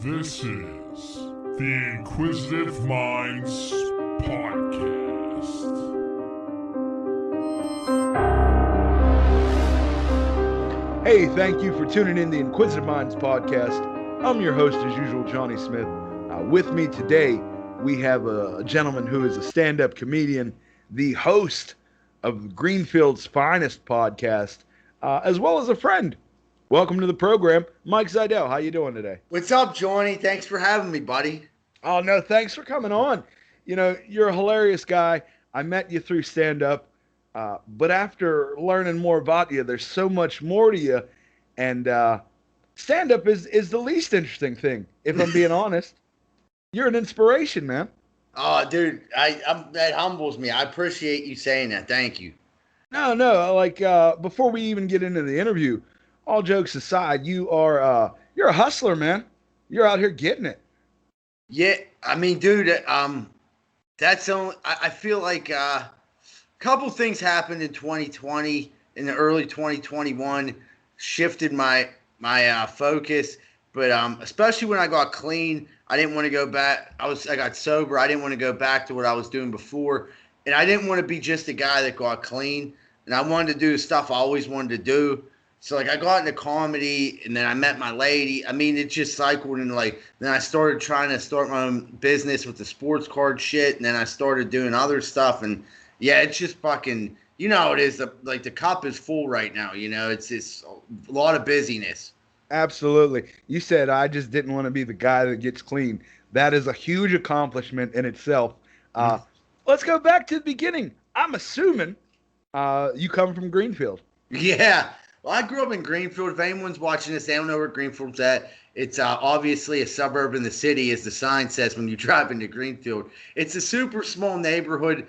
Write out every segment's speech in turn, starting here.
This is the Inquisitive Minds Podcast. Hey, thank you for tuning in the Inquisitive Minds Podcast. I'm your host, as usual, Johnny Smith. With me today, we have a gentleman who is a stand-up comedian, the host of Greenfield's Finest podcast, as well as a friend. Welcome to the program, Mike Zydel. How you doing today? What's up, Johnny? Thanks for having me, buddy. Oh, no, thanks for coming on. You know, you're a hilarious guy. I met you through stand-up, but after learning more about you, there's so much more to you, and stand-up is the least interesting thing, if I'm being honest. You're an inspiration, man. Oh, dude, that humbles me. I appreciate you saying that. Thank you. No, like before we even get into the interview, all jokes aside, you're a hustler, man. You're out here getting it. Yeah, I mean, dude, that's only. I feel like a couple things happened in 2020, in the early 2021, shifted my focus. But especially when I got clean, I didn't want to go back. I got sober. I didn't want to go back to what I was doing before, and I didn't want to be just a guy that got clean. And I wanted to do the stuff I always wanted to do. So, like, I got into comedy, and then I met my lady. I mean, it just cycled, and, like, then I started trying to start my own business with the sports card shit, and then I started doing other stuff, and, yeah, it's just fucking, you know how it is. The cup is full right now, you know? It's a lot of busyness. Absolutely. You said I just didn't want to be the guy that gets clean. That is a huge accomplishment in itself. Let's go back to the beginning. I'm assuming you come from Greenfield. Yeah. Well, I grew up in Greenfield. If anyone's watching this, they don't know where Greenfield's at. It's obviously a suburb in the city, as the sign says when you drive into Greenfield. It's a super small neighborhood.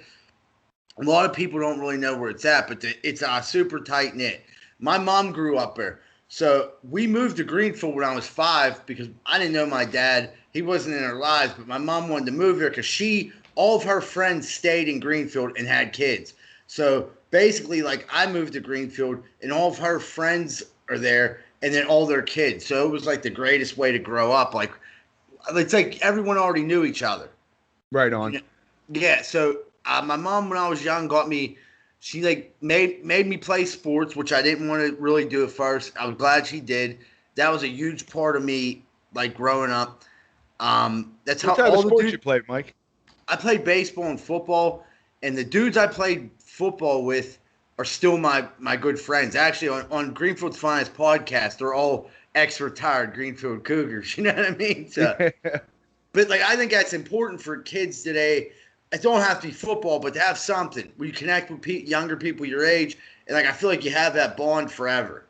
A lot of people don't really know where it's at, but it's super tight-knit. My mom grew up there. So we moved to Greenfield when I was 5 because I didn't know my dad. He wasn't in our lives, but my mom wanted to move there because all of her friends stayed in Greenfield and had kids. So basically, like, I moved to Greenfield, and all of her friends are there, and then all their kids. So it was, like, the greatest way to grow up. Like, it's like everyone already knew each other. Right on. You know? Yeah, so my mom, when I was young, she, like, made me play sports, which I didn't want to really do at first. I was glad she did. That was a huge part of me, like, growing up. That's what how type all of the sports dudes, you played, Mike? I played baseball and football, and the dudes I played football with are still my good friends. Actually, on Greenfield's Finest podcast, they're all ex-retired Greenfield Cougars. You know what I mean? So, but, like, I think that's important for kids today. It don't have to be football, but to have something where you connect with younger people your age, and, like, I feel like you have that bond forever.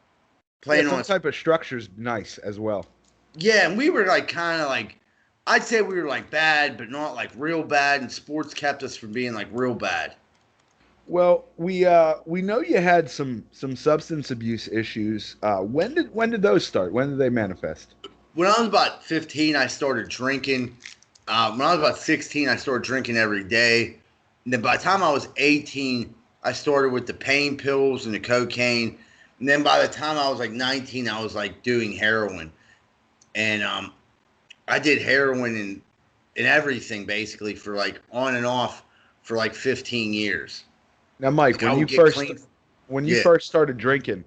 Playing some type of structure's nice as well. Yeah, and we were, like, kind of like, I'd say we were, like, bad, but not, like, real bad, and sports kept us from being, like, real bad. Well, we know you had some substance abuse issues. When did those start? When did they manifest? When I was about 15, I started drinking. When I was about 16, I started drinking every day. And then by the time I was 18, I started with the pain pills and the cocaine. And then by the time I was like 19, I was like doing heroin. And I did heroin and everything basically for like on and off for like 15 years. Now, Mike, when you first started drinking,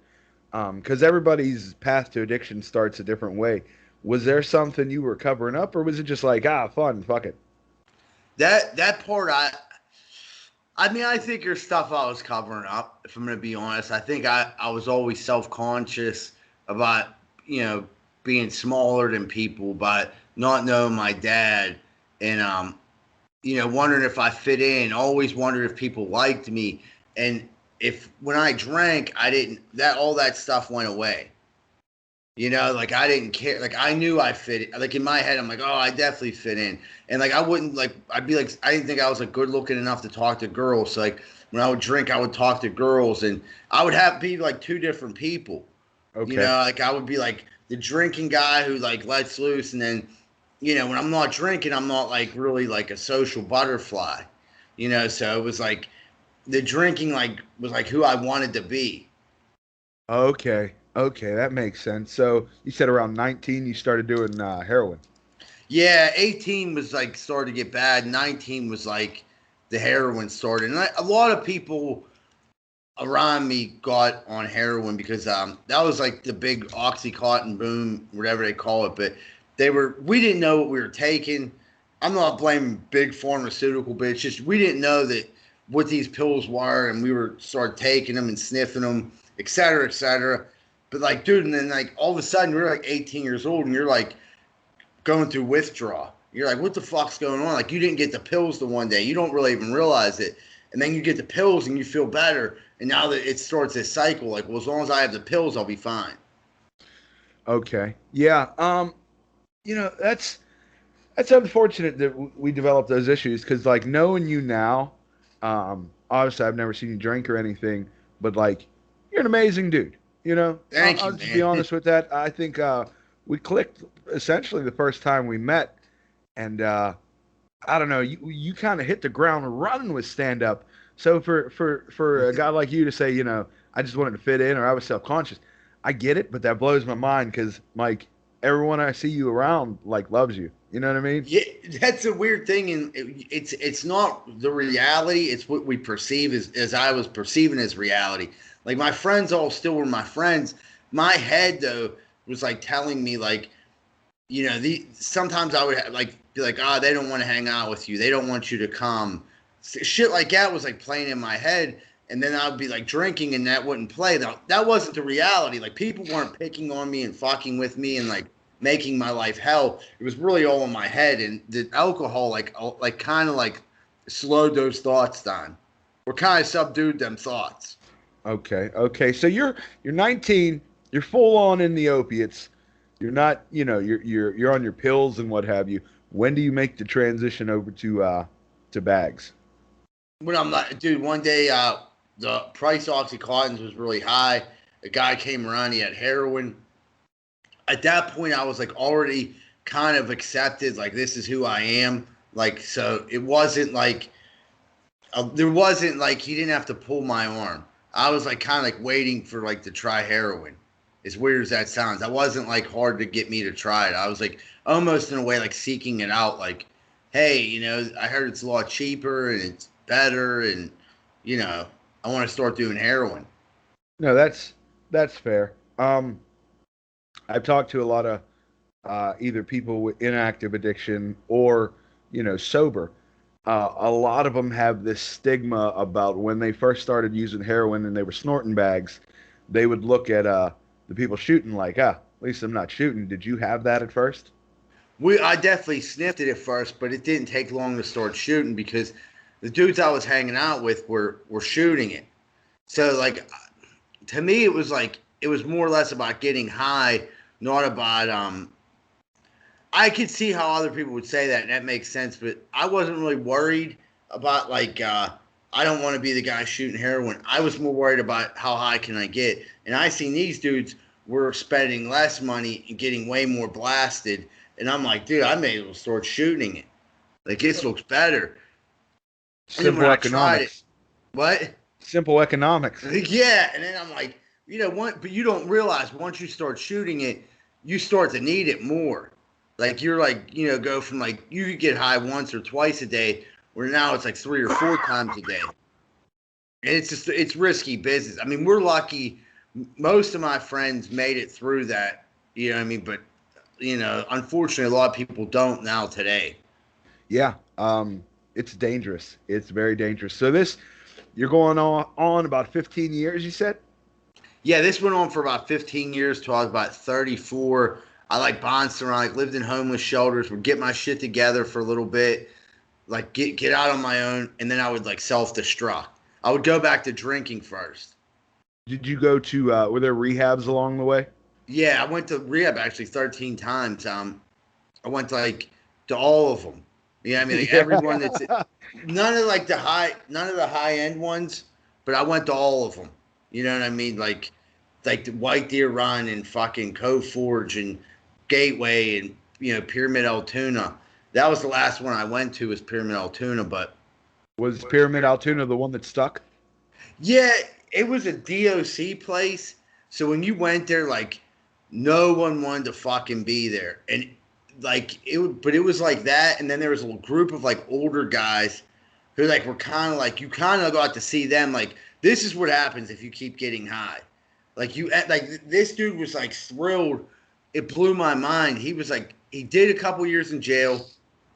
because everybody's path to addiction starts a different way, was there something you were covering up, or was it just like, fun, fuck it? That part, I mean, I think there's stuff I was covering up, if I'm going to be honest. I think I was always self-conscious about, you know, being smaller than people, but not knowing my dad, and you know, wondering if I fit in, always wondered if people liked me. And when I drank, all that stuff went away. You know, like, I didn't care. Like, I knew I fit in. Like, in my head, I'm like, oh, I definitely fit in. And, like, I'd be like, I didn't think I was, like, good looking enough to talk to girls. So, like, when I would drink, I would talk to girls, and I would be like two different people. Okay. You know, like, I would be like the drinking guy who, like, lets loose, and then, you know, when I'm not drinking, I'm not, like, really, like, a social butterfly, you know? So it was, like, the drinking, like, was, like, who I wanted to be. Okay, that makes sense. So you said around 19 you started doing heroin. Yeah, 18 was like started to get bad. 19 was like the heroin started, and a lot of people around me got on heroin because that was like the big oxycontin boom, whatever they call it. But we didn't know what we were taking. I'm not blaming big pharmaceutical, but it's just we didn't know that what these pills were, and we were started taking them and sniffing them, et cetera, et cetera. But like, dude, and then like all of a sudden we're like 18 years old, and you're like going through withdrawal. You're like, what the fuck's going on? Like, you didn't get the pills the one day. You don't really even realize it. And then you get the pills and you feel better. And now that it starts this cycle, like, well, as long as I have the pills, I'll be fine. Okay. Yeah. That's unfortunate that we developed those issues because, like, knowing you now, obviously I've never seen you drink or anything, but like, you're an amazing dude. Thank I'll you, just be man. honest with that. I think we clicked essentially the first time we met, and I don't know, you kind of hit the ground running with stand up. So for a guy like you to say, I just wanted to fit in or I was self conscious, I get it, but that blows my mind because like everyone I see you around like loves you. You know what I mean? Yeah, that's a weird thing, and it's not the reality. It's what we perceive as I was perceiving as reality. Like my friends all still were my friends. My head though was like telling me like, sometimes I would like be like, they don't want to hang out with you. They don't want you to come. Shit like that was like playing in my head, and then I'd be like drinking, and that wouldn't play. That wasn't the reality. Like people weren't picking on me and fucking with me and like making my life hell. It was really all in my head, and the alcohol like kind of like slowed those thoughts down, or kind of subdued them thoughts. Okay. Okay. So you're 19. You're full on in the opiates. You're not. You're on your pills and what have you. When do you make the transition over to bags? When I'm like, dude, one day the price of Oxycontins was really high. A guy came around, he had heroin. At that point, I was like already kind of accepted, like this is who I am. Like, so it wasn't like there wasn't like he didn't have to pull my arm. I was like kind of like waiting for like to try heroin. As weird as that sounds, that wasn't like hard to get me to try it. I was like almost in a way like seeking it out. Like, hey, I heard it's a lot cheaper and it's better, and I want to start doing heroin. No, that's fair. I've talked to a lot of either people with inactive addiction or sober. A lot of them have this stigma about when they first started using heroin and they were snorting bags. They would look at the people shooting like, at least I'm not shooting. Did you have that at first? I definitely sniffed it at first, but it didn't take long to start shooting because the dudes I was hanging out with were shooting it. So like to me it was more or less about getting high, not about I could see how other people would say that, and that makes sense, but I wasn't really worried about like I don't want to be the guy shooting heroin. I was more worried about how high can I get. And I seen these dudes were spending less money and getting way more blasted. And I'm like, dude, I may as well start shooting it. Like this looks better. And then when Simple I tried it, economics. what? Simple economics. Yeah, and then I'm like, but you don't realize once you start shooting it, you start to need it more. Like you're like, go from like you could get high once or twice a day, where now it's like 3 or 4 times a day. And it's risky business. I mean, we're lucky. Most of my friends made it through that. You know what I mean? But unfortunately, a lot of people don't now today. Yeah. It's dangerous. It's very dangerous. So you're going on about 15 years, you said? Yeah, this went on for about 15 years till I was about 34. I like bounced around, like lived in homeless shelters, would get my shit together for a little bit, like get out on my own, and then I would like self-destruct. I would go back to drinking first. Did you go to were there rehabs along the way? Yeah, I went to rehab actually 13 times. I went to like to all of them. Yeah, I mean like everyone that's Yeah. none of the high end ones, but I went to all of them. You know what I mean? Like the White Deer Run and fucking Cove Forge and Gateway and Pyramid Altoona. That was the last one I went to was Pyramid Altoona, but Was Pyramid Altoona the one that stuck? yeah, it was a DOC place. So when you went there, like no one wanted to fucking be there, and like but it was like that. And then there was a group of like older guys who like were kind of like, you kind of got to see them like, this is what happens if you keep getting high. Like this dude was like thrilled. It blew my mind. He was like, he did a couple years in jail.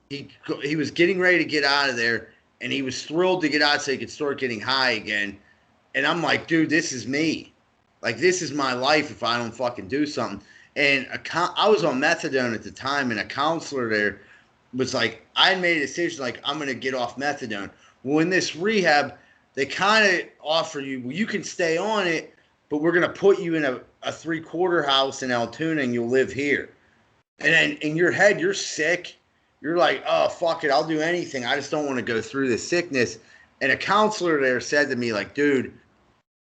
He was getting ready to get out of there, and he was thrilled to get out so he could start getting high again. And I'm like, dude, this is me. Like, this is my life if I don't fucking do something. And I was on methadone at the time, and a counselor there was like, I had made a decision, like, I'm going to get off methadone. Well, in this rehab, they kind of offer you, well, you can stay on it, but we're going to put you in a 3-quarter house in Altoona, and you'll live here. And then in your head, you're sick. You're like, oh, fuck it, I'll do anything. I just don't want to go through this sickness. And a counselor there said to me, like, dude,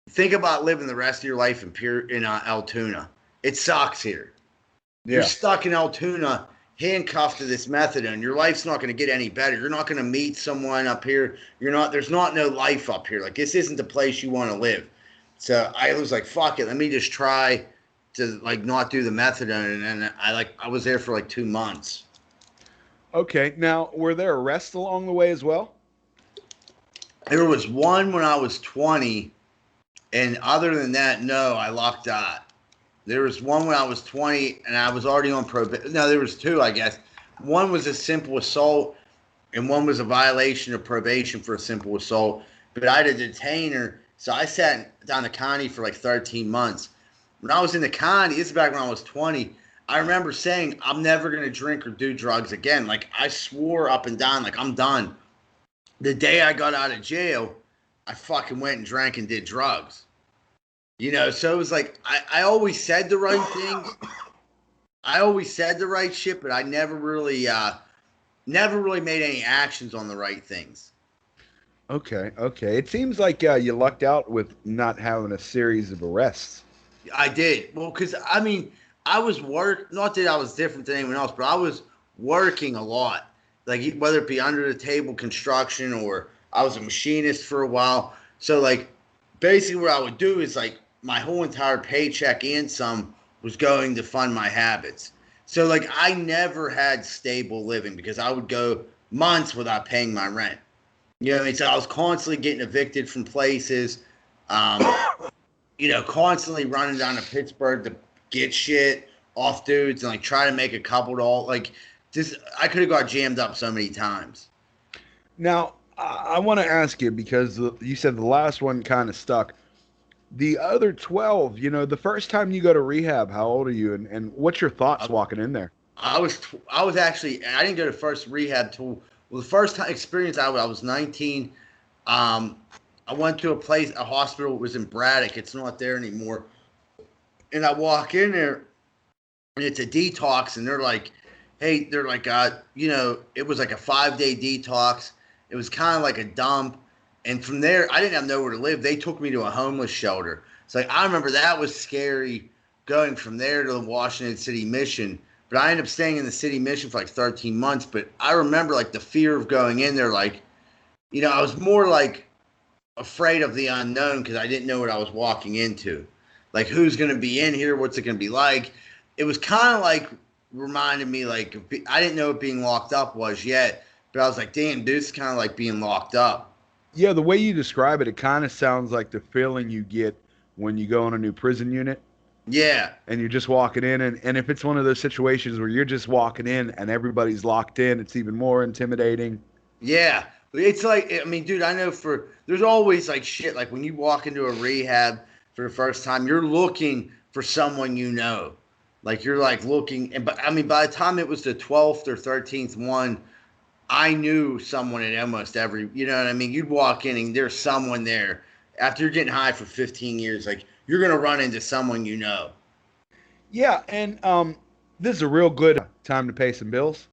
think about living the rest of your life in Altoona. It sucks here. Yeah. You're stuck in Altoona, handcuffed to this methadone. Your life's not going to get any better. You're not going to meet someone up here. There's not no life up here. Like, this isn't the place you want to live. So I was like, fuck it, let me just try to like not do the methadone. And then I was there for like 2 months. Okay. Now, were there arrests along the way as well? There was one when I was 20. And other than that, no, I lucked out. There was one when I was 20 and I was already on probation. No, there was 2, I guess. One was a simple assault and one was a violation of probation for a simple assault. But I had a detainer, so I sat down the county for like 13 months. When I was in the county, this is back when I was 20, I remember saying, I'm never going to drink or do drugs again. Like, I swore up and down, like, I'm done. The day I got out of jail, I fucking went and drank and did drugs. So it was like, I always said the right things. I always said the right shit, but I never really made any actions on the right things. Okay. It seems like you lucked out with not having a series of arrests. I did. Well, because, I mean, I was not that I was different than anyone else, but I was working a lot. Like, whether it be under the table construction or I was a machinist for a while. So, like, basically what I would do is, like, my whole entire paycheck and some was going to fund my habits. So, like, I never had stable living because I would go months without paying my rent. So I was constantly getting evicted from places, constantly running down to Pittsburgh to get shit off dudes and, like, try to make a couple $. Like, just, I could have got jammed up so many times. Now, I want to ask you, because you said the last one kind of stuck. The other 12, the first time you go to rehab, how old are you? And what's your thoughts walking in there? I was actually, I didn't go to first rehab till, the first time experience I was 19. I went to a hospital. It was in Braddock. It's not there anymore. And I walk in there and it's a detox. And they're like, hey, it was like a 5-day detox. It was kind of like a dump. And from there, I didn't have nowhere to live. They took me to a homeless shelter. It's like, I remember that was scary going from there to the Washington City Mission. But I ended up staying in the City Mission for like 13 months. But I remember like the fear of going in there. Like, I was more like afraid of the unknown because I didn't know what I was walking into. Like, who's going to be in here? What's it going to be like? It was kind of like reminded me, like, I didn't know what being locked up was yet. But I was like, damn, dude, it's kind of like being locked up. Yeah, the way you describe it, it kind of sounds like the feeling you get when you go on a new prison unit. Yeah. And you're just walking in, and if it's one of those situations where you're just walking in and everybody's locked in, it's even more intimidating. Yeah. It's like, I mean, dude, I know there's always like shit, like when you walk into a rehab for the first time, you're looking for someone you know. Like, you're like looking, but I mean, by the time it was the 12th or 13th one, I knew someone at almost every, you know what I mean? You'd walk in and there's someone there. After you're getting high for 15 years, like, you're going to run into someone you know. Yeah, and this is a real good time to pay some bills.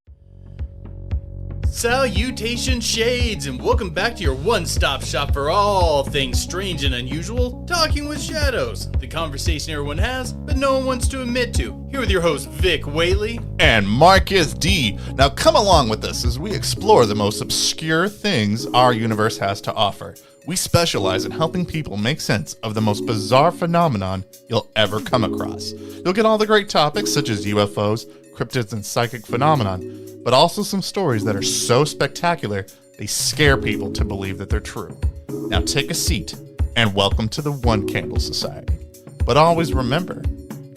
Salutations, Shades, and welcome back to your one-stop shop for all things strange and unusual, Talking with Shadows, the conversation everyone has, but no one wants to admit to. Here with your host, Vic Whaley. And Marcus D. Now come along with us as we explore the most obscure things our universe has to offer. We specialize in helping people make sense of the most bizarre phenomenon you'll ever come across. You'll get all the great topics such as UFOs, cryptids and psychic phenomenon, but also some stories that are so spectacular they scare people to believe that they're true. Now take a seat and welcome to the One Candle Society. But always remember,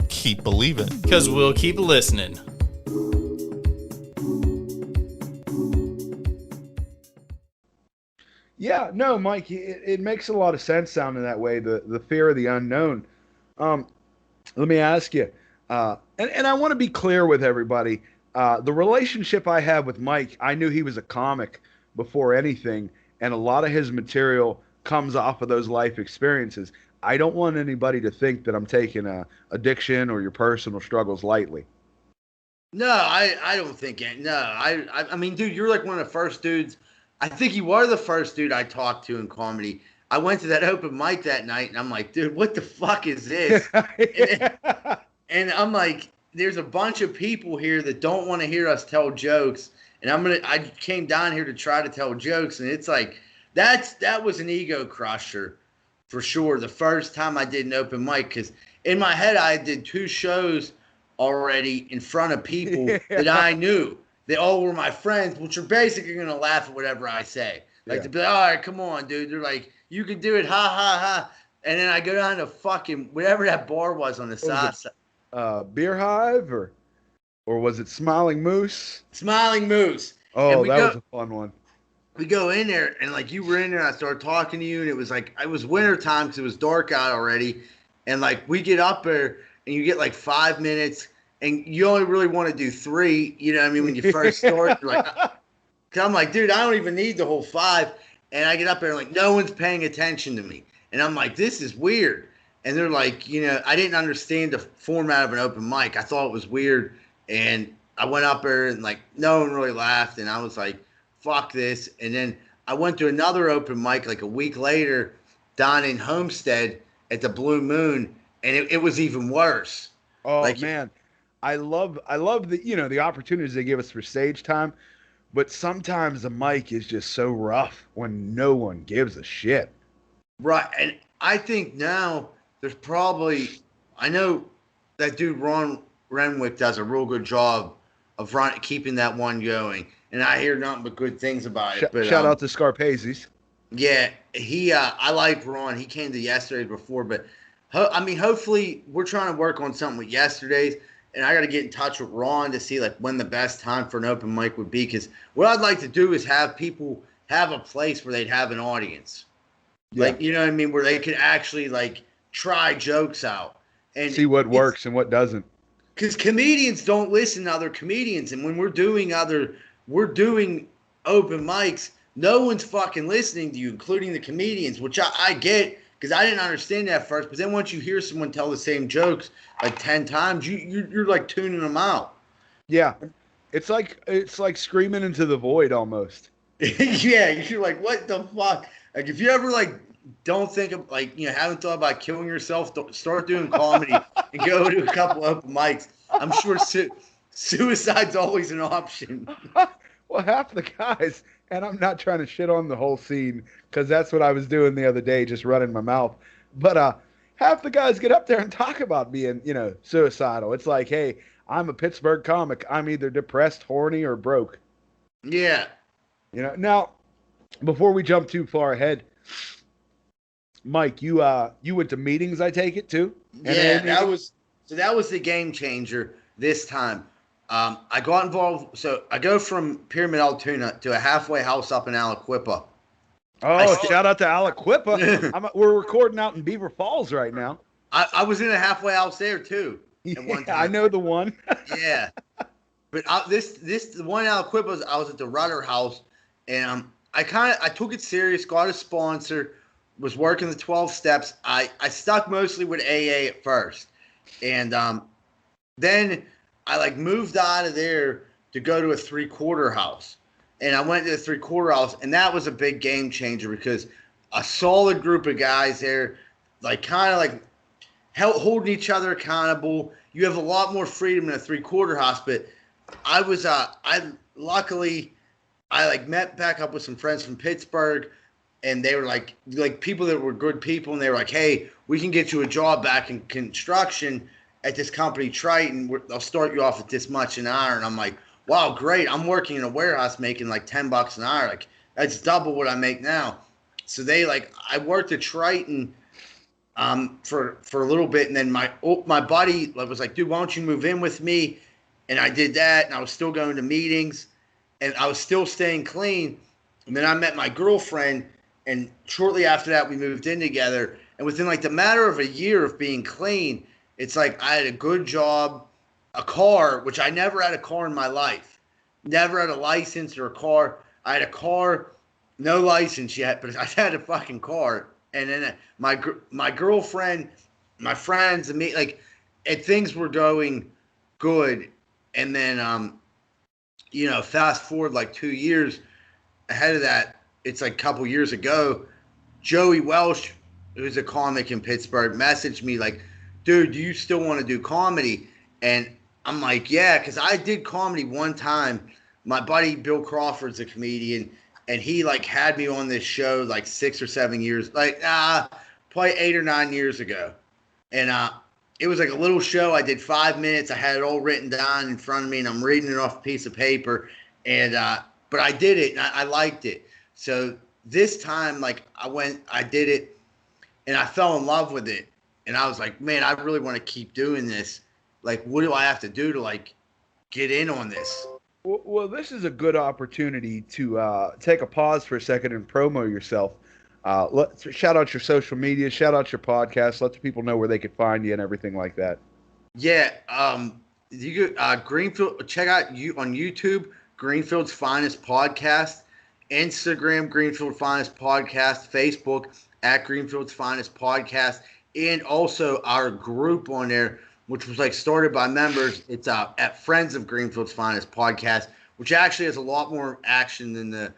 keep believing. Because we'll keep listening. Yeah, no, Mike, it makes a lot of sense sounding that way, the fear of the unknown. Let me ask you, and I want to be clear with everybody, the relationship I have with Mike, I knew he was a comic before anything, and a lot of his material comes off of those life experiences. I don't want anybody to think that I'm taking addiction or your personal struggles lightly. No, I don't think it. No, I mean, dude, you're like one of the first dudes. I think you are the first dude I talked to in comedy. I went to that open mic that night, and I'm like, dude, what the fuck is this? And I'm like, there's a bunch of people here that don't want to hear us tell jokes, and I came down here to try to tell jokes, and it's like, that was an ego crusher for sure. The first time I did an open mic, because in my head I did 2 shows already in front of people that I knew. They all were my friends, which are basically going to laugh at whatever I say. Like, to be like, all right, come on, dude. They're like, you can do it, ha, ha, ha. And then I go down to fucking whatever that bar was on the side. Beer Hive, or was it Smiling Moose? Smiling Moose. Oh, that was a fun one. We go in there, and like you were in there, and I started talking to you, and it was like, it was winter time because it was dark out already. And like, we get up there, and you get like 5 minutes. And you only really want to do 3, you know what I mean, when you first start. You're like, cause I'm like, dude, I don't even need the whole 5. And I get up there and like, no one's paying attention to me. And I'm like, this is weird. And they're like, you know, I didn't understand the format of an open mic. I thought it was weird. And I went up there and like, no one really laughed. And I was like, fuck this. And then I went to another open mic like a week later down in Homestead at the Blue Moon. And it was even worse. Oh, like, man. I love the, you know, the opportunities they give us for stage time, but sometimes the mic is just so rough when no one gives a shit. Right. And I think now there's probably, I know that dude Ron Renwick does a real good job of keeping that one going. And I hear nothing but good things about it. But shout out to Scarpazi's. Yeah, I like Ron. He came to yesterday's before, but I mean, hopefully we're trying to work on something with yesterday's. And I got to get in touch with Ron to see like when the best time for an open mic would be. Because what I'd like to do is have people have a place where they'd have an audience. Yeah. Like, you know what I mean? Where they could actually like try jokes out. And see what works and what doesn't. Because comedians don't listen to other comedians. And when we're doing open mics, no one's fucking listening to you, including the comedians, which I get. Because I didn't understand that at first, but then once you hear someone tell the same jokes like 10 times, you're like tuning them out. Yeah, it's like screaming into the void almost. Yeah, you're like, what the fuck? Like if you ever like don't think of like, you know, haven't thought about killing yourself, start doing comedy and go to a couple open mics. I'm sure suicide's always an option. Well, half the guys, and I'm not trying to shit on the whole scene because that's what I was doing the other day, just running my mouth. But half the guys get up there and talk about being, you know, suicidal. It's like, hey, I'm a Pittsburgh comic. I'm either depressed, horny, or broke. Yeah. You know. Now, before we jump too far ahead, Mike, you went to meetings, I take it too. Yeah, that was the game changer this time. I got involved. So I go from Pyramid Altoona to a halfway house up in Aliquippa. Oh, shout out to Aliquippa. We're recording out in Beaver Falls right now. I was in a halfway house there too. At one time. I know the one. Yeah. But the one in Aliquippa, I was at the Rudder House, and I took it serious, got a sponsor, was working the 12 steps. I stuck mostly with AA at first. And then I like moved out of there to go to a 3/4 house. And I went to the 3/4 house, and that was a big game changer because a solid group of guys there, like kind of like holding each other accountable. You have a lot more freedom in a 3/4 house, but I was luckily met back up with some friends from Pittsburgh, and they were like people that were good people, and they were like, hey, we can get you a job back in construction. at this company, Triton, they'll start you off at this much an hour. And I'm like, wow, great. I'm working in a warehouse making like $10 an hour. Like, that's double what I make now. So I worked at Triton for a little bit, and then my buddy was like, dude, why don't you move in with me? And I did that, and I was still going to meetings, and I was still staying clean. And then I met my girlfriend, and shortly after that, we moved in together. And within like the matter of a year of being clean, it's like I had a good job, a car, which I never had a car in my life. Never had a license or a car. I had a car, no license yet, but I had a fucking car. And then my girlfriend, my friends, and me, and things were going good. And then, fast forward like 2 years ahead of that, it's like a couple years ago, Joey Welsh, who's a comic in Pittsburgh, messaged me like, dude, do you still want to do comedy? And I'm like, yeah, because I did comedy one time. My buddy Bill Crawford's a comedian, and he had me on this show like 6 or 7 years, probably 8 or 9 years ago. And it was like a little show. I did 5 minutes. I had it all written down in front of me, and I'm reading it off a piece of paper. And but I did it, and I liked it. So this time, I did it, and I fell in love with it. And I was like, man, I really want to keep doing this. Like, what do I have to do to get in on this? Well, this is a good opportunity to take a pause for a second and promo yourself. Let's shout out your social media, shout out your podcast, let the people know where they could find you and everything like that. Yeah, you could Greenfield. Check out you on YouTube, Greenfield's Finest Podcast, Instagram, Greenfield Finest Podcast, Facebook at Greenfield's Finest Podcast, and also our group on there, which was started by members. It's at Friends of Greenfield's Finest Podcast, which actually has a lot more action than the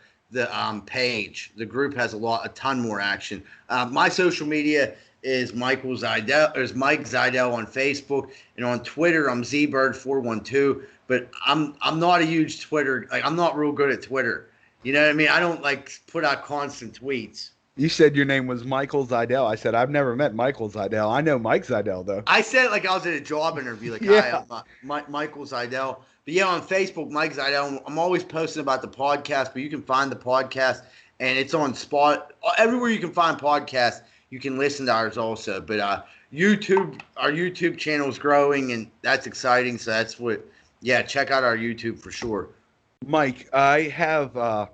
page. The group has a ton more action. My social media is Mike Zydel on Facebook, and on Twitter I'm ZBird412. But I'm not a huge Twitter. I'm not real good at Twitter. You know what I mean? I don't put out constant tweets. You said your name was Michael Zydel. I said, I've never met Michael Zydel. I know Mike Zydel, though. I said I was at a job interview. Yeah. Hi, I'm Michael Zydel. But yeah, on Facebook, Mike Zydel. I'm always posting about the podcast, but you can find the podcast, and it's on Spot. Everywhere you can find podcasts, you can listen to ours also. But our YouTube channel is growing, and that's exciting. So that's check out our YouTube for sure. Mike, I have a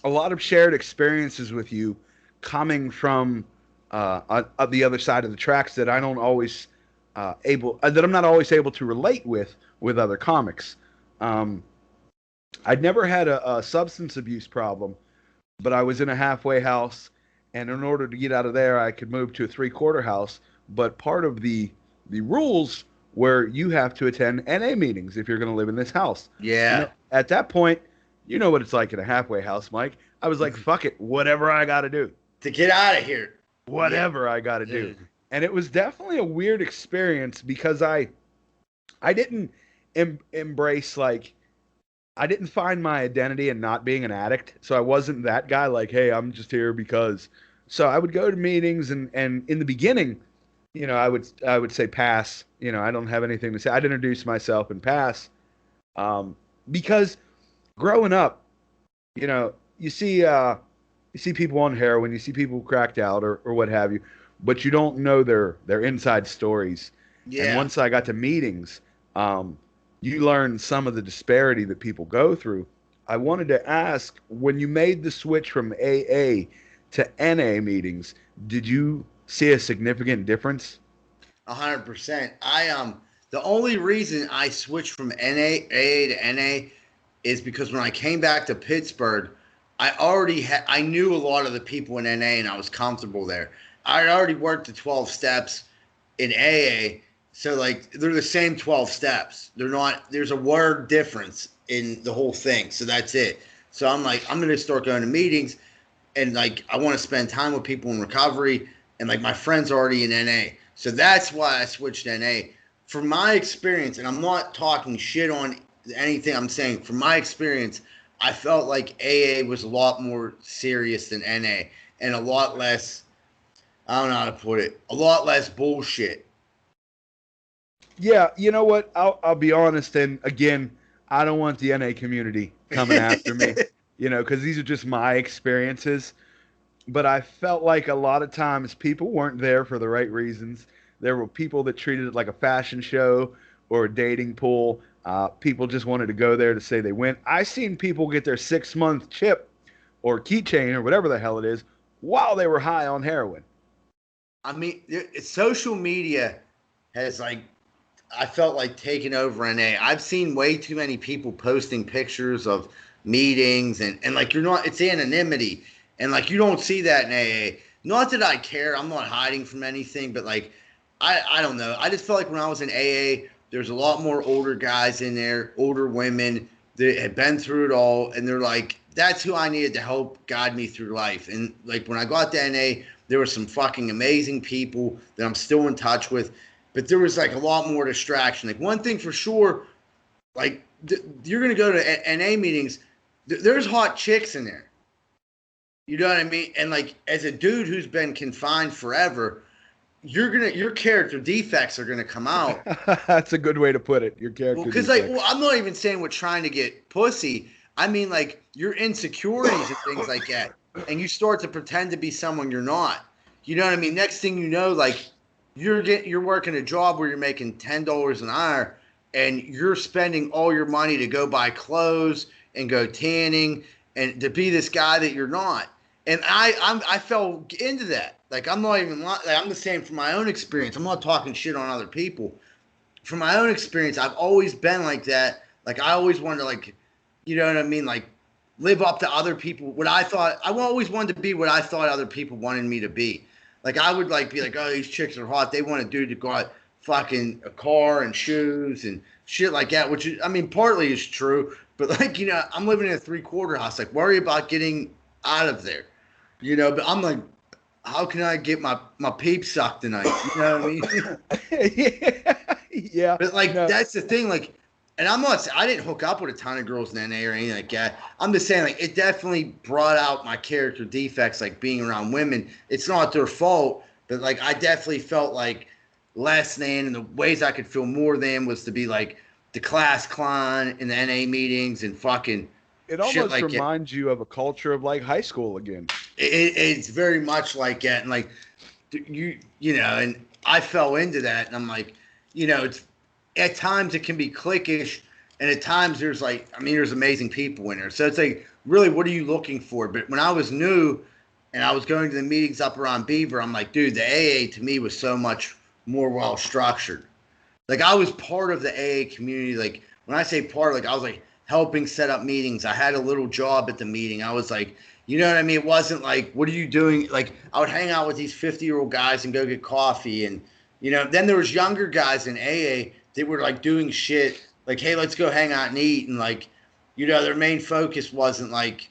lot of shared experiences with you coming from the other side of the tracks that I don't always that I'm not always able to relate with other comics. I'd never had a substance abuse problem, but I was in a halfway house, and in order to get out of there, I could move to a 3/4 house. But part of the rules were you have to attend NA meetings if you're going to live in this house. Yeah. And at that point, you know what it's like in a halfway house, Mike. I was like, fuck it, whatever I got to do. To get out of here. Whatever I got to do. And it was definitely a weird experience because I didn't embrace, I didn't find my identity in not being an addict. So I wasn't that guy hey, I'm just here because. So I would go to meetings and in the beginning, I would say pass. I don't have anything to say. I'd introduce myself and pass. Because growing up, you see people on heroin, you see people cracked out or what have you, but you don't know their inside stories. Yeah. And once I got to meetings, you learn some of the disparity that people go through. I wanted to ask, when you made the switch from AA to NA meetings, did you see a significant difference? 100%. The only reason I switched from AA to NA is because when I came back to Pittsburgh, I knew a lot of the people in NA, and I was comfortable there. I already worked the 12 steps in AA, so they're the same 12 steps. They're not. There's a word difference in the whole thing, so that's it. So I'm I'm gonna start going to meetings, and I want to spend time with people in recovery, and my friends are already in NA, so that's why I switched to NA. From my experience, and I'm not talking shit on anything, I'm saying from my experience, I felt like AA was a lot more serious than NA, and a lot less, I don't know how to put it, a lot less bullshit. Yeah, you know what? I'll be honest, and again, I don't want the NA community coming after me, because these are just my experiences. But I felt like a lot of times people weren't there for the right reasons. There were people that treated it like a fashion show or a dating pool. People just wanted to go there to say they went. I seen people get their 6 month chip or keychain or whatever the hell it is while they were high on heroin. I mean, social media has I felt like taken over NA. I've seen way too many people posting pictures of meetings and like it's anonymity. And like you don't see that in AA. Not that I care. I'm not hiding from anything, but like I don't know. I just felt like when I was in AA, there's a lot more older guys in there, older women that had been through it all, and they're like, that's who I needed to help guide me through life. And like when I got to NA, there were some fucking amazing people that I'm still in touch with, but there was like a lot more distraction. Like one thing for sure, like you're gonna go to NA meetings, there's hot chicks in there. You know what I mean? And like as a dude who's been confined forever, your character defects are gonna come out. That's a good way to put it. Your character. Because I'm not even saying we're trying to get pussy. I mean like your insecurities and things like that, and you start to pretend to be someone you're not. You know what I mean? Next thing you know, like you're working a job where you're making $10 an hour, and you're spending all your money to go buy clothes and go tanning and to be this guy that you're not. And I fell into that. Like I'm not even like, I'm the same from my own experience. I'm not talking shit on other people. From my own experience, I've always been like that. Like I always wanted to like, you know what I mean? Like live up to other people. I always wanted to be what I thought other people wanted me to be. Like I would like be like, oh, these chicks are hot. They want a dude to go out fucking a car and shoes and shit like that. Which is, I mean, partly is true. But like, I'm living in a 3-quarter house. Like worry about getting out of there. But I'm like, how can I get my peep sucked tonight? You know what I mean? Yeah. But like, that's the thing. Like, and I didn't hook up with a ton of girls in NA or anything like that. I'm just saying, like, it definitely brought out my character defects, like being around women. It's not their fault, but like, I definitely felt like less than, and the ways I could feel more than was to be like the class clown in the NA meetings and fucking. It almost reminds you of a culture of like high school again. It's very much like that, and like and I fell into that, and I'm like, it's at times it can be cliquish, and at times there's amazing people in there. So it's like, really, what are you looking for? But when I was new, and I was going to the meetings up around Beaver, I'm like, dude, the AA to me was so much more well structured. Like I was part of the AA community. Like when I say part, like I was like helping set up meetings. I had a little job at the meeting. I was like, you know what I mean? It wasn't like, what are you doing? Like I would hang out with these 50-year-old guys and go get coffee. And, then there was younger guys in AA that were like doing shit like, hey, let's go hang out and eat. And like, their main focus wasn't like,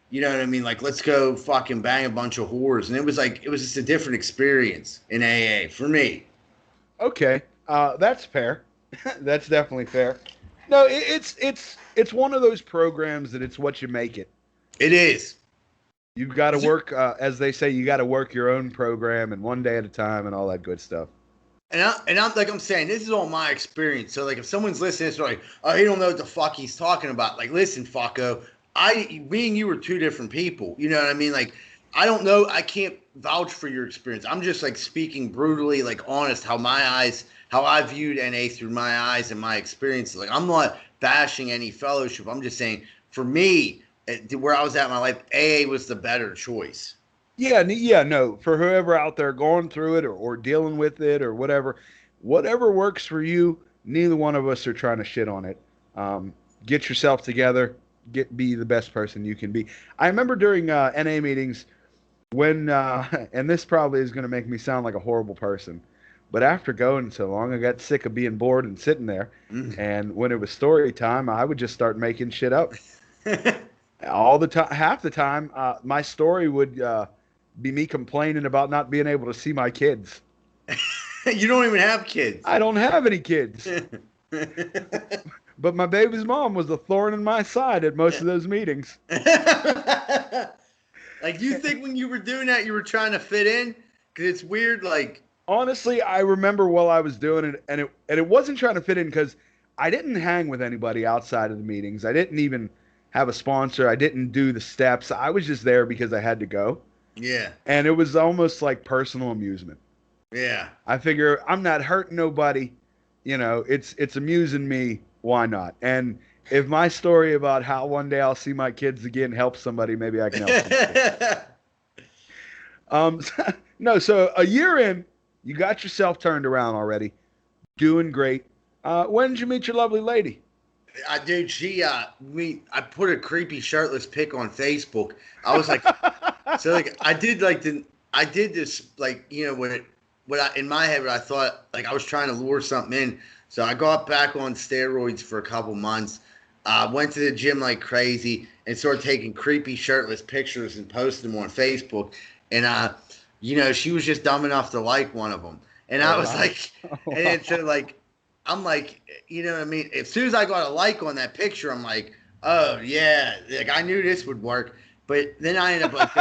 you know what I mean? Like, let's go fucking bang a bunch of whores. And it was just a different experience in AA for me. Okay. That's fair. That's definitely fair. No, it's one of those programs that it's what you make it. It is. You've got to work, as they say, you got to work your own program and one day at a time and all that good stuff. And I'm saying, this is all my experience. So like, if someone's listening, it's like, oh, he don't know what the fuck he's talking about. Like, listen, fucko, me and you were two different people. You know what I mean? Like, I don't know. I can't vouch for your experience. I'm just like speaking brutally, like honest, how I viewed NA through my eyes and my experiences. Like, I'm not bashing any fellowship. I'm just saying, for me, where I was at in my life, AA was the better choice. Yeah, no. For whoever out there going through it or dealing with it or whatever works for you. Neither one of us are trying to shit on it. Get yourself together. Be the best person you can be. I remember during NA meetings when, and this probably is going to make me sound like a horrible person, but after going so long, I got sick of being bored and sitting there. And when it was story time, I would just start making shit up. All the time, half the time, my story would be me complaining about not being able to see my kids. You don't even have kids. I don't have any kids. But my baby's mom was a thorn in my side at most of those meetings. Like, you think when you were doing that, you were trying to fit in? Because it's weird, like, Honestly, I remember while I was doing it, and it wasn't trying to fit in because I didn't hang with anybody outside of the meetings. I didn't even have a sponsor. I didn't do the steps. I was just there because I had to go, Yeah. and it was almost like personal amusement. Yeah. I figure I'm not hurting nobody, it's amusing me. Why not? And if my story about how one day I'll see my kids again helps somebody, maybe I can help them. No, so a year in, you got yourself turned around already, doing great. When did you meet your lovely lady? Dude, I put a creepy shirtless pic on Facebook. I was like, so like I did this like in my head, I thought like I was trying to lure something in. So I got back on steroids for a couple months. Went to the gym like crazy and started taking creepy shirtless pictures and posting them on Facebook. And she was just dumb enough to like one of them. And I was like, and then so like, I'm like, you know what I mean? As soon as I got a like on that picture, I'm like, oh yeah, like I knew this would work. But then I end up like,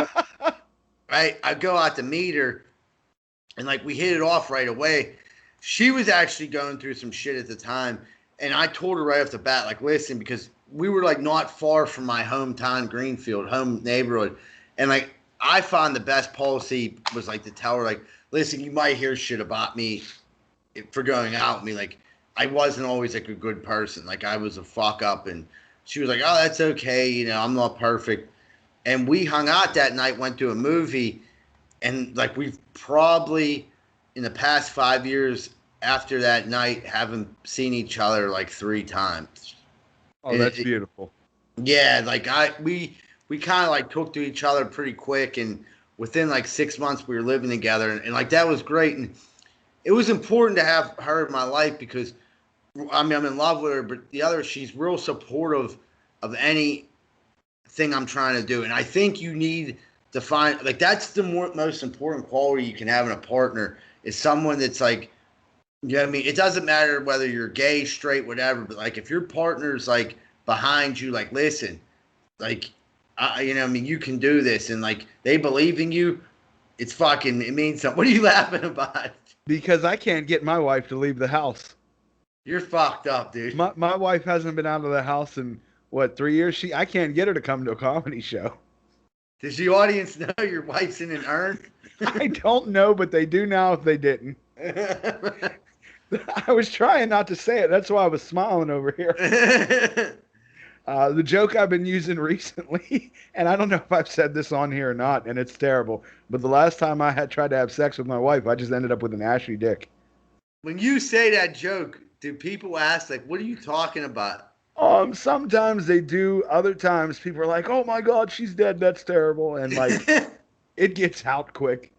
right? I go out to meet her, and like we hit it off right away. She was actually going through some shit at the time, and I told her right off the bat, like, listen, because we were like not far from my hometown, Greenfield, home neighborhood, and like I found the best policy was like to tell her like, listen, you might hear shit about me for going out with me, like. I wasn't always like a good person. Like I was a fuck up, and she was like, "Oh, that's okay. I'm not perfect." And we hung out that night, went to a movie, and like we've probably in the past 5 years after that night haven't seen each other like 3 times. Oh, that's beautiful. Yeah, like we kind of like took to each other pretty quick, and within like 6 months we were living together, and like that was great. And it was important to have her in my life because I mean, I'm in love with her, but she's real supportive of anything I'm trying to do. And I think you need to find, like, that's the most important quality you can have in a partner is someone that's like, you know what I mean? It doesn't matter whether you're gay, straight, whatever, but like, if your partner's like behind you, like, listen, like, I mean, you can do this. And like, they believe in you. It means something. What are you laughing about? Because I can't get my wife to leave the house. You're fucked up, dude. My wife hasn't been out of the house in, 3 years? I can't get her to come to a comedy show. Does the audience know your wife's in an urn? I don't know, but they do now if they didn't. I was trying not to say it. That's why I was smiling over here. The joke I've been using recently, and I don't know if I've said this on here or not, and it's terrible, but the last time I had tried to have sex with my wife, I just ended up with an ashy dick. When you say that joke, do people ask, like, what are you talking about? Sometimes they do. Other times people are like, oh my God, she's dead. That's terrible. And like, it gets out quick.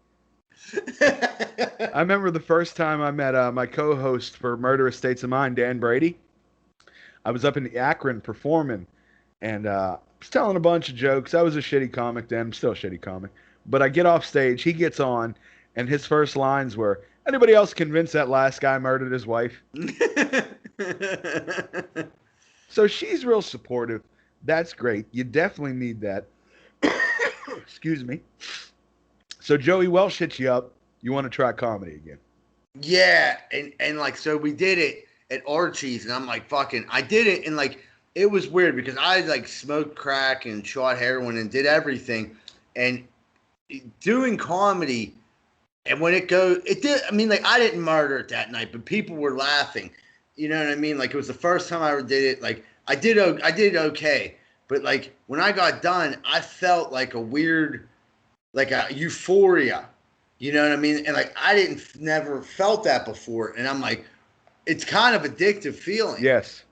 I remember the first time I met my co-host for Murderous States of Mind, Dan Brady. I was up in Akron performing, and was telling a bunch of jokes. I was a shitty comic then. I'm still a shitty comic. But I get off stage, he gets on, and his first lines were, anybody else convinced that last guy murdered his wife? So she's real supportive. That's great. You definitely need that. Excuse me. So Joey Welsh hits you up. You want to try comedy again? Yeah, and like, so we did it at Archie's, and I'm like, I did it, and like, it was weird because I like smoked crack and shot heroin and did everything, and doing comedy, and when it did, I mean, like, I didn't murder it that night, but people were laughing, you know what I mean? Like, it was the first time I ever did it, like, I did okay, but like, when I got done, I felt like a weird, like a euphoria, you know what I mean? And like, I never felt that before, and I'm like, it's kind of addictive feeling. Yes.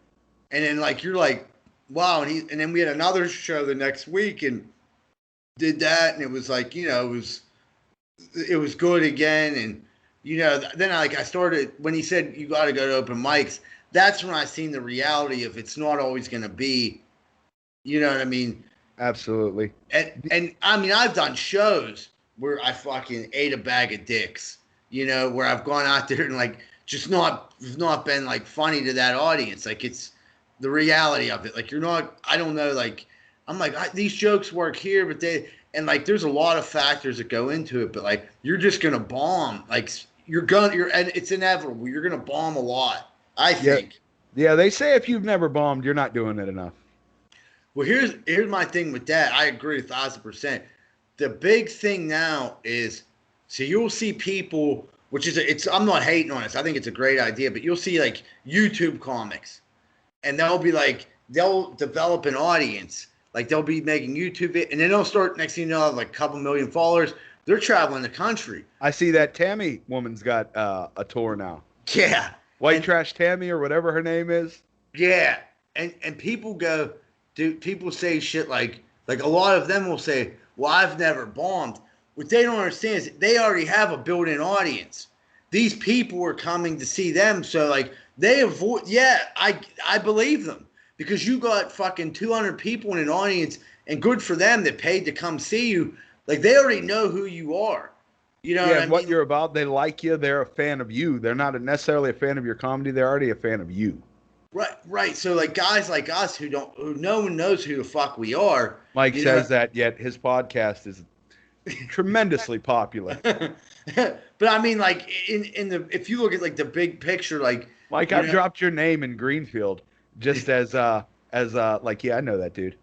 And then like, you're like, wow. And then we had another show the next week and did that. And it was like, you know, it was good again. And, you know, then I started, when he said, you got to go to open mics, that's when I seen the reality of it's not always going to be, you know what I mean? Absolutely. And I mean, I've done shows where I fucking ate a bag of dicks, you know, where I've gone out there and like, just not been like funny to that audience. Like, it's the reality of it. Like, you're not, I don't know, like, I'm like, these jokes work here, but and like, there's a lot of factors that go into it, but like, you're just going to bomb. Like, and it's inevitable. You're gonna bomb a lot. I think. Yeah, they say if you've never bombed, you're not doing it enough. Well, here's my thing with that. I agree 1,000%. The big thing now is, so you'll see people, which is I'm not hating on this. I think it's a great idea, but you'll see like YouTube comics, and they'll develop an audience. Like they'll be making YouTube, and then they'll start. Next thing you know, have like a couple million followers. They're traveling the country. I see that Tammy woman's got a tour now. Yeah, White Trash Tammy or whatever her name is. Yeah, and people people say shit like a lot of them will say, well, I've never bombed. What they don't understand is they already have a built-in audience. These people are coming to see them, so like they avoid. Yeah, I believe them because you got fucking 200 people in an audience, and good for them that paid to come see you. Like they already know who you are. You know what you're about. They like you. They're a fan of you. They're not necessarily a fan of your comedy. They're already a fan of you. Right. So like guys like us who no one knows who the fuck we are. Mike says that, yet his podcast is tremendously popular. But I mean, like if you look at like the big picture, like Mike, I've dropped your name in Greenfield just as like, yeah, I know that dude.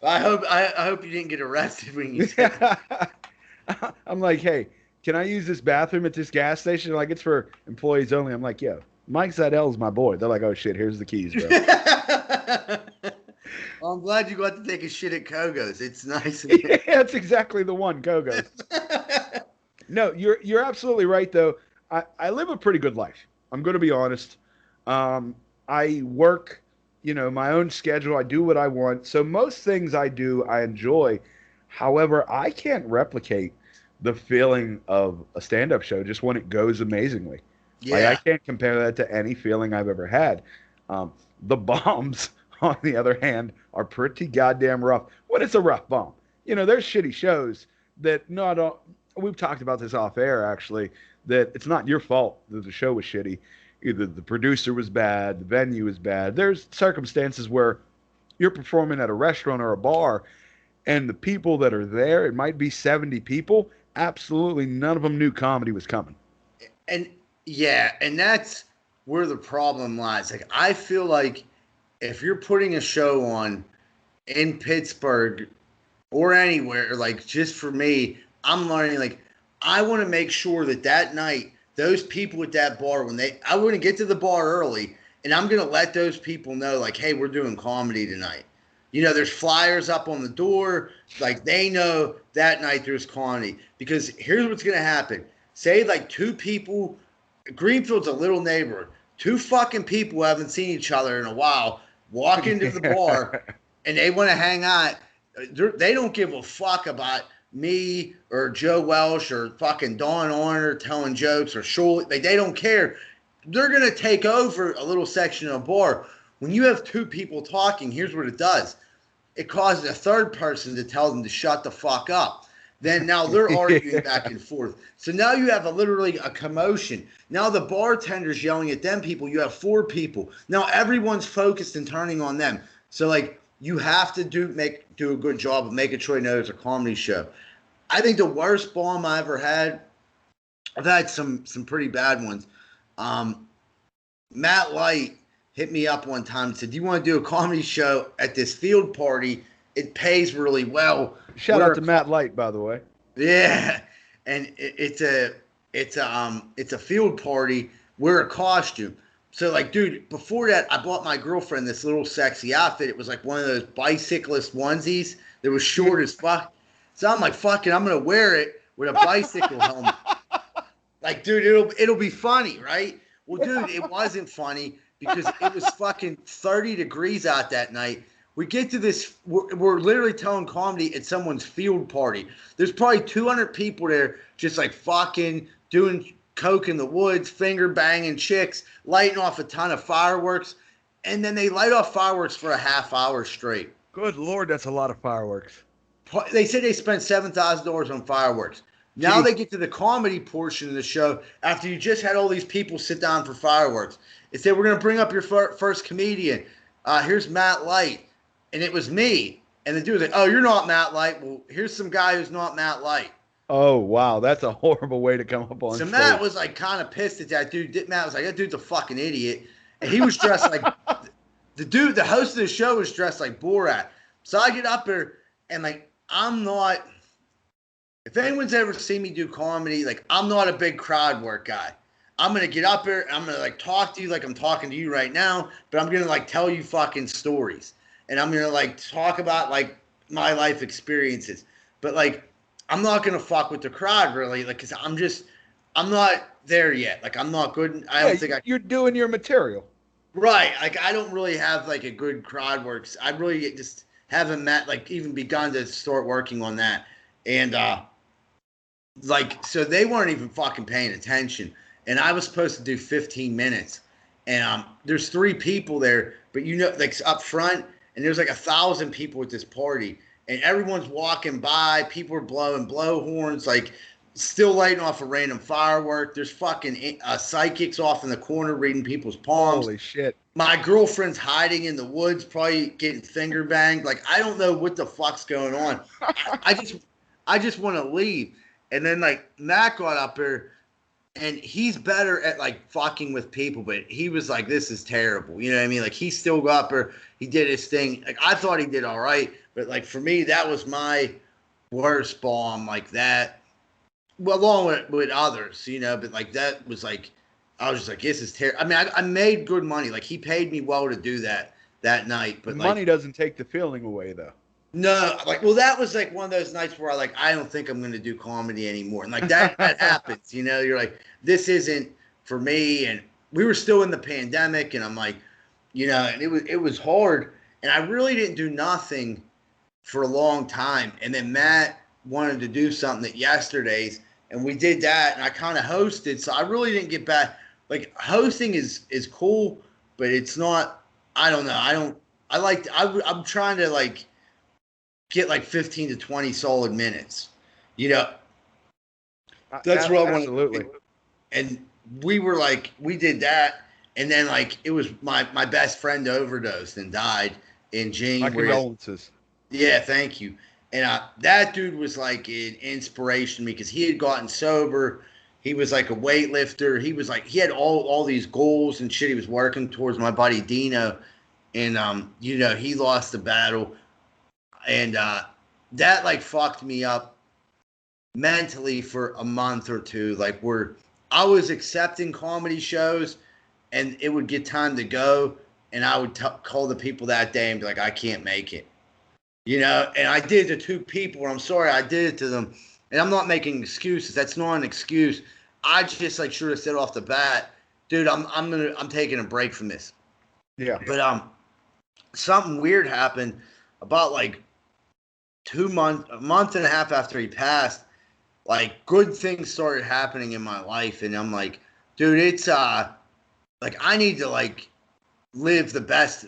I hope you didn't get arrested when you said that. I'm like, hey, can I use this bathroom at this gas station? Like, it's for employees only. I'm like, yo, Mike Zydel is my boy. They're like, oh shit, here's the keys, bro. Well, I'm glad you got to take a shit at Kogo's. It's nice. Yeah, that's exactly the one, Kogo's. No, you're absolutely right though. I live a pretty good life. I'm going to be honest. I work, my own schedule. I do what I want. So most things I do, I enjoy. However, I can't replicate the feeling of a stand-up show just when it goes amazingly. Yeah. Like, I can't compare that to any feeling I've ever had. The bombs, on the other hand, are pretty goddamn rough. When it's a rough bomb. There's shitty shows that we've talked about this off air, actually, that it's not your fault that the show was shitty. Either the producer was bad, the venue was bad. There's circumstances where you're performing at a restaurant or a bar, and the people that are there, it might be 70 people, absolutely none of them knew comedy was coming. And that's where the problem lies. Like, I feel like if you're putting a show on in Pittsburgh or anywhere, like, just for me, I'm learning, like, I want to make sure that night, those people at that bar, I want to get to the bar early, and I'm going to let those people know, like, hey, we're doing comedy tonight. There's flyers up on the door. Like, they know that night there's comedy. Because here's what's going to happen. Say, like, two people, Greenfield's a little neighborhood. Two fucking people haven't seen each other in a while, walk into the bar, and they want to hang out. They don't give a fuck about me or Joe Welsh or fucking Dawn Arner telling jokes or Shuley. Like, they don't care. They're going to take over a little section of the bar. When you have two people talking, here's what it does. It causes a third person to tell them to shut the fuck up. Then now they're arguing back and forth. So now you have literally a commotion. Now the bartender's yelling at them people. You have four people. Now everyone's focused and turning on them. So, like, you have to do a good job of making sure they know it's a comedy show. I think the worst bomb I ever had, I've had some pretty bad ones. Matt Light hit me up one time and said, do you want to do a comedy show at this field party? It pays really well. Shout out to Matt Light, by the way. Yeah. And it's a field party. Wear a costume. So, like, dude, before that, I bought my girlfriend this little sexy outfit. It was like one of those bicyclist onesies that was short as fuck. So I'm like, fuck it, I'm going to wear it with a bicycle helmet. Like, dude, it'll be funny, right? Well, dude, it wasn't funny because it was fucking 30 degrees out that night. We get to this, we're literally telling comedy at someone's field party. There's probably 200 people there just like fucking doing coke in the woods, finger banging chicks, lighting off a ton of fireworks. And then they light off fireworks for a half hour straight. Good Lord, that's a lot of fireworks. They said they spent $7,000 on fireworks. Now they get to the comedy portion of the show after you just had all these people sit down for fireworks. They said, we're going to bring up your first comedian. Here's Matt Light. And it was me. And the dude was like, oh, you're not Matt Light. Well, here's some guy who's not Matt Light. Oh wow, that's a horrible way to come up on So stage. Matt was like kind of pissed at that dude. Matt was like, that dude's a fucking idiot. And he was dressed like the host of the show was dressed like Borat. So I get up there and like, I'm not, if anyone's ever seen me do comedy, like I'm not a big crowd work guy. I'm going to get up there and I'm going to like talk to you like I'm talking to you right now, but I'm going to like tell you fucking stories. And I'm going to like talk about like my life experiences. But like, I'm not going to fuck with the crowd really. Like, cause I'm not there yet. Like I'm not good. I don't think you're doing your material. Right. Like I don't really have like a good crowd works. I really just haven't met like even begun to start working on that. And like so they weren't even fucking paying attention. And I was supposed to do 15 minutes. And there's 3 people there, but you know, like up front, and there's like 1,000 people at this party. And everyone's walking by, people are blowing blow horns, like still lighting off a random firework. There's fucking psychics off in the corner reading people's palms. Holy shit. My girlfriend's hiding in the woods, probably getting finger banged. Like, I don't know what the fuck's going on. I just want to leave. And then, like, Matt got up there, and he's better at, like, fucking with people, but he was like, this is terrible. You know what I mean? Like, he still got up there. He did his thing. Like, I thought he did all right, but, like, for me, that was my worst bomb, like that. Well, along with others, you know, but like that was like, I was just like, this is terrible. I mean, I made good money. Like he paid me well to do that night. But money doesn't take the feeling away though. No, like, well, that was like one of those nights where I don't think I'm going to do comedy anymore. And like that happens, you know, you're like, this isn't for me. And we were still in the pandemic and I'm like, you know, and it was hard. And I really didn't do nothing for a long time. And then Matt wanted to do something at yesterday's. And we did that, and I kind of hosted, so I really didn't get back. Like hosting is cool, but it's not. I don't know. I'm trying to like get like 15 to 20 solid minutes. You know, that's what I want. Absolutely. And we did that, and then like it was my best friend overdosed and died in January. My condolences. Yeah, thank you. And that dude was like an inspiration to me because he had gotten sober. He was like a weightlifter. He was like, he had all these goals and shit he was working towards. My buddy Dino. And, you know, he lost the battle. And that like fucked me up mentally for a month or two. Like I was accepting comedy shows and it would get time to go. And I would call the people that day and be like, I can't make it. You know, and I did it to 2 people, and I'm sorry I did it to them. And I'm not making excuses. That's not an excuse. I just like should have said off the bat, dude, I'm taking a break from this. Yeah. But something weird happened about like a month and a half after he passed. Like good things started happening in my life, and I'm like, dude, it's like I need to like live the best.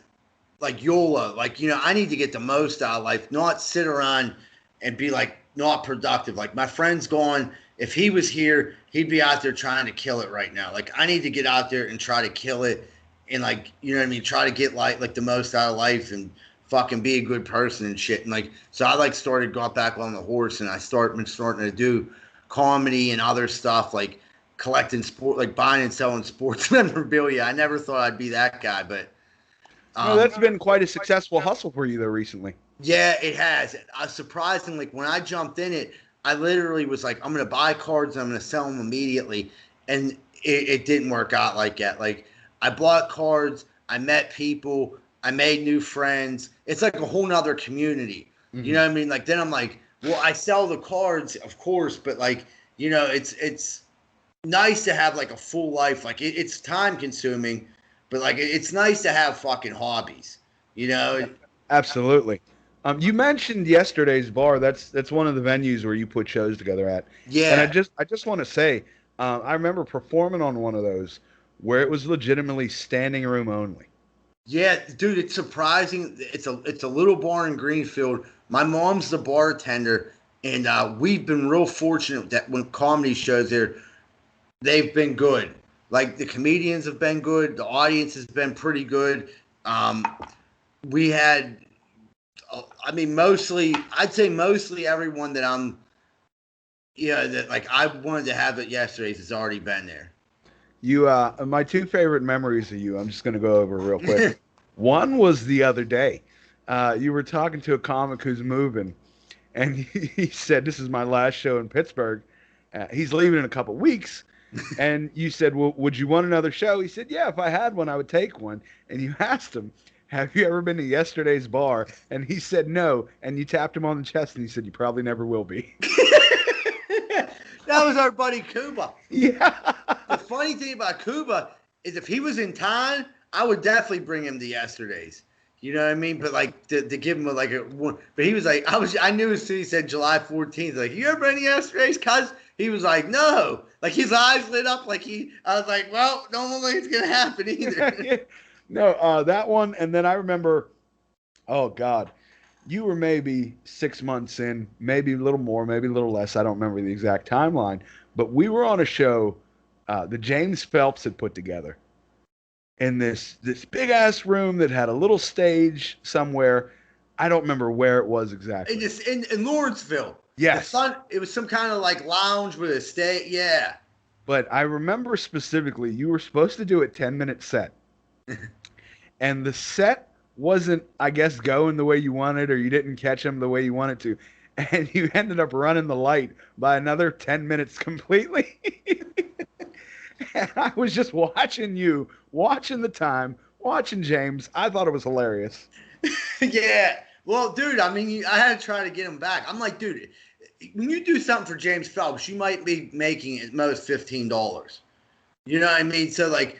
Like YOLO, like, you know, I need to get the most out of life, not sit around and be like not productive. Like my friend's gone. If he was here, he'd be out there trying to kill it right now. Like I need to get out there and try to kill it and like, you know what I mean? Try to get like the most out of life and fucking be a good person and shit. And like, so I like got back on the horse and I starting to do comedy and other stuff like collecting like buying and selling sports memorabilia. I never thought I'd be that guy, but no, that's been quite a successful hustle for you though recently. Yeah, it has. Surprisingly, when I jumped in it, I literally was like, I'm going to buy cards and I'm going to sell them immediately. And it didn't work out like that. Like I bought cards, I met people, I made new friends. It's like a whole nother community. Mm-hmm. You know what I mean? Like then I'm like, well, I sell the cards, of course, but like, you know, it's nice to have like a full life. Like it's time consuming. But like, it's nice to have fucking hobbies, you know? Absolutely. You mentioned yesterday's bar. That's one of the venues where you put shows together at. Yeah. And I just want to say, I remember performing on one of those where it was legitimately standing room only. Yeah, dude, it's surprising. It's a little bar in Greenfield. My mom's the bartender, and we've been real fortunate that when comedy shows there, they've been good. Like the comedians have been good. The audience has been pretty good. We had, I mean, I'd say mostly everyone that I'm Yeah, that like I wanted to have it yesterday. It's already been there. You, my two favorite memories of you, I'm just going to go over real quick. One was the other day. You were talking to a comic who's moving, and he said, "This is my last show in Pittsburgh." He's leaving in a couple weeks, and you said, "Well, would you want another show?" He said, "Yeah, if I had one, I would take one." And you asked him, "Have you ever been to Yesterday's Bar?" And he said, "No." And you tapped him on the chest, and he said, "You probably never will be." That was our buddy Cuba. Yeah. The funny thing about Cuba is if he was in town, I would definitely bring him to Yesterday's. You know what I mean? But like to give him like a one. But he was like, I knew as soon as he said July 14th, like, you ever been to Yesterday's? Cuz he was like, no. Like his eyes lit up like I was like, well, don't think it's gonna happen either. No, that one, and then I remember, oh God, you were maybe 6 months in, maybe a little more, maybe a little less. I don't remember the exact timeline, but we were on a show that James Phelps had put together in this big ass room that had a little stage somewhere. I don't remember where it was exactly. In Lawrenceville. Yes. It was some kind of like lounge with a stage. Yeah. But I remember specifically, you were supposed to do a 10-minute set. And the set wasn't, I guess, going the way you wanted, or you didn't catch them the way you wanted to. And you ended up running the light by another 10 minutes completely. And I was just watching you, watching the time, watching James. I thought it was hilarious. Yeah. Well, dude, I mean, I had to try to get him back. I'm like, dude, when you do something for James Phelps, you might be making at most $15. You know what I mean? So, like,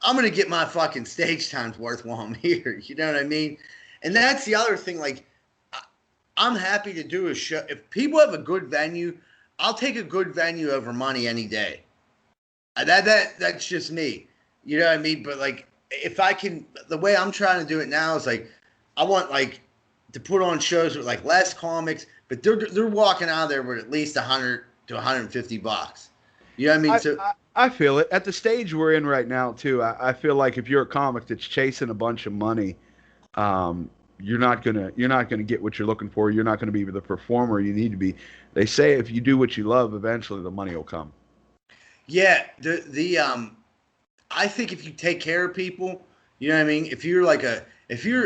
I'm going to get my fucking stage time's worth while I'm here. You know what I mean? And that's the other thing. Like, I'm happy to do a show. If people have a good venue, I'll take a good venue over money any day. That's just me. You know what I mean? But, like, if I can, the way I'm trying to do it now is, like, I want, like, to put on shows with, like, less comics, but they're walking out of there with at least $100 to $150. You know what I mean? I feel it. At the stage we're in right now, too, I feel like if you're a comic that's chasing a bunch of money, you're not gonna get what you're looking for. You're not gonna be the performer you need to be. They say if you do what you love, eventually the money will come. Yeah, I think if you take care of people, you know what I mean.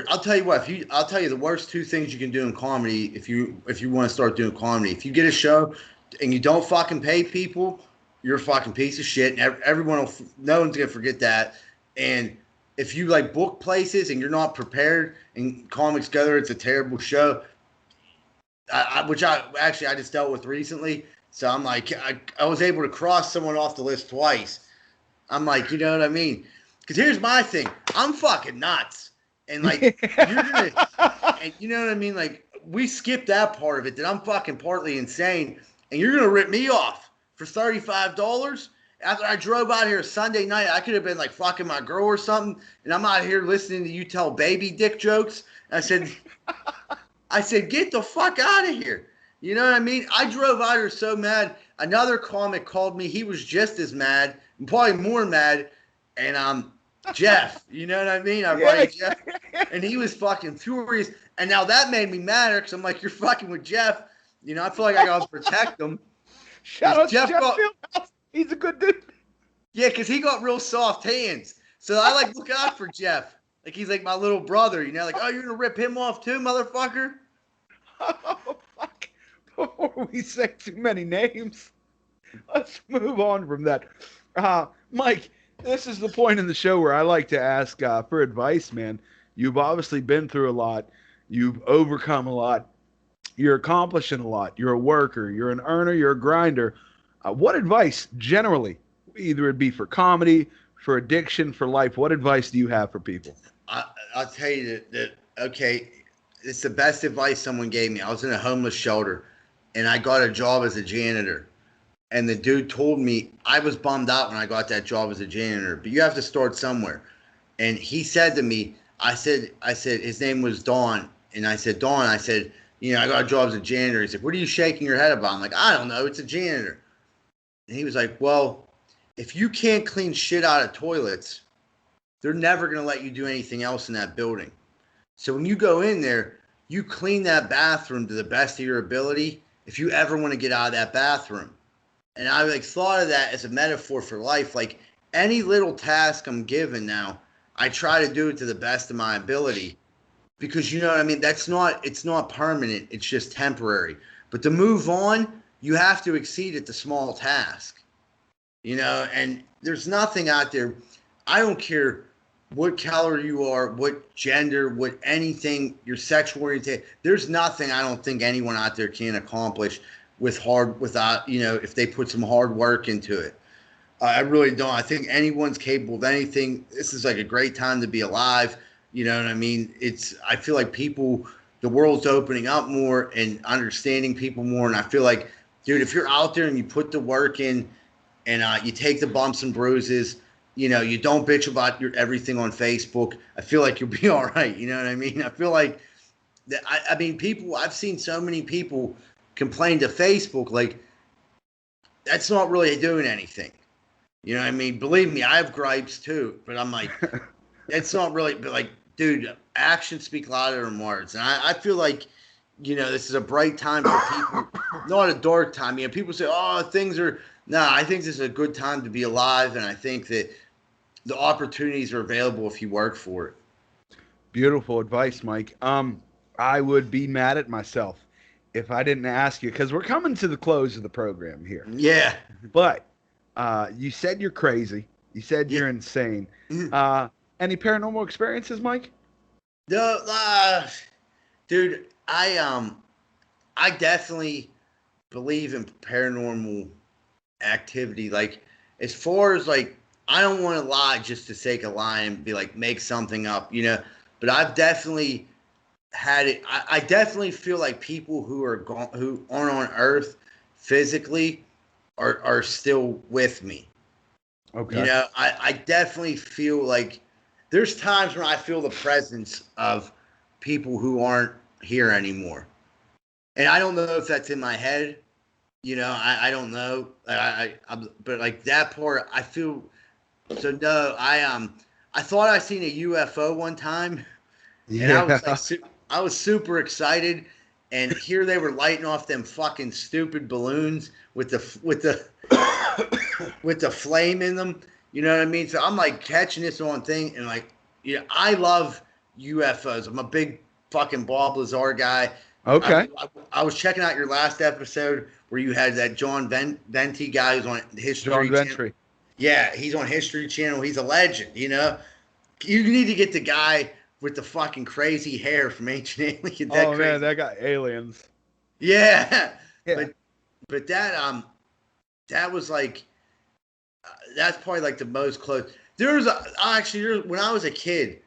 I'll tell you what. I'll tell you the worst two things you can do in comedy if you want to start doing comedy. If you get a show and you don't fucking pay people, you're a fucking piece of shit, and no one's gonna forget that. And if you like book places and you're not prepared, and comics go there, it's a terrible show. Which I just dealt with recently. So I'm like, I was able to cross someone off the list twice. I'm like, you know what I mean? Because here's my thing, I'm fucking nuts, and like you're gonna, and you know what I mean? Like we skipped that part of it. That I'm fucking partly insane, and you're gonna rip me off for $35 after I drove out here Sunday night. I could have been like fucking my girl or something, and I'm out here listening to you tell baby dick jokes. And I said, get the fuck out of here. You know what I mean? I drove out here so mad. Another comic called me. He was just as mad, and probably more mad. And Jeff, you know what I mean? I brought Jeff, and he was fucking furious. And now that made me madder because I'm like, you're fucking with Jeff. You know, I feel like I got to protect him. Shout out to Jeff Fieldhouse. He's a good dude. Yeah, because he got real soft hands. So I like look out for Jeff. Like he's like my little brother, you know, like, oh, you're gonna rip him off too, motherfucker? Oh, fuck. Before we say too many names, let's move on from that. Mike, this is the point in the show where I like to ask for advice, man. You've obviously been through a lot. You've overcome a lot. You're accomplishing a lot. You're a worker. You're an earner. You're a grinder. What advice, generally, either it be for comedy, for addiction, for life, what advice do you have for people? I'll tell you that, okay, it's the best advice someone gave me. I was in a homeless shelter, and I got a job as a janitor. And the dude told me, I was bummed out when I got that job as a janitor, but you have to start somewhere. And he said to me, I said, his name was Don. And I said, Don, you know, I got a job as a janitor. He said, what are you shaking your head about? I'm like, I don't know. It's a janitor. And he was like, well, if you can't clean shit out of toilets, they're never going to let you do anything else in that building. So when you go in there, you clean that bathroom to the best of your ability, if you ever want to get out of that bathroom. And I like thought of that as a metaphor for life. Like any little task I'm given now, I try to do it to the best of my ability, because you know what I mean? It's not permanent. It's just temporary. But to move on, you have to exceed at the small task, you know, and there's nothing out there. I don't care what color you are, what gender, what anything, your sexual orientation. There's nothing I don't think anyone out there can accomplish without, you know, if they put some hard work into it. I really don't. I think anyone's capable of anything. This is like a great time to be alive. You know what I mean? I feel like the world's opening up more and understanding people more. And I feel like, dude, if you're out there and you put the work in and you take the bumps and bruises, you know, you don't bitch about everything on Facebook, I feel like you'll be all right. You know what I mean? I feel like I mean, I've seen so many people complain to Facebook, like, that's not really doing anything. You know what I mean? Believe me, I have gripes too, but I'm like, it's not really, but like, dude, actions speak louder than words. And I feel like, you know, this is a bright time for people, not a dark time. You know, people say, oh, I think this is a good time to be alive. And I think that the opportunities are available if you work for it. Beautiful advice, Mike. I would be mad at myself if I didn't ask you, because we're coming to the close of the program here. Yeah. But you said you're crazy. You said you're insane. Any paranormal experiences, Mike? No, dude, I definitely believe in paranormal activity. Like, as far as like, I don't want to lie just to sake of lying and be like, make something up, you know. But I've definitely had it. I definitely feel like people who aren't on Earth physically are still with me. Okay. You know, I definitely feel like there's times when I feel the presence of people who aren't here anymore. And I don't know if that's in my head. You know, I don't know. But like that part, I feel. So no, I thought I seen a UFO one time, and I was super excited. And here they were lighting off them fucking stupid balloons with the flame in them. You know what I mean? So I'm like catching this on thing, and like, you know, I love UFOs. I'm a big fucking Bob Lazar guy. Okay. I was checking out your last episode where you had that John Venti guy who's on History John Channel. Ventry. Yeah, he's on History Channel. He's a legend, you know? You need to get the guy with the fucking crazy hair from Ancient Aliens. Man, that guy Aliens. Yeah. Yeah. But that was like, that's probably like the most close. When I was a kid,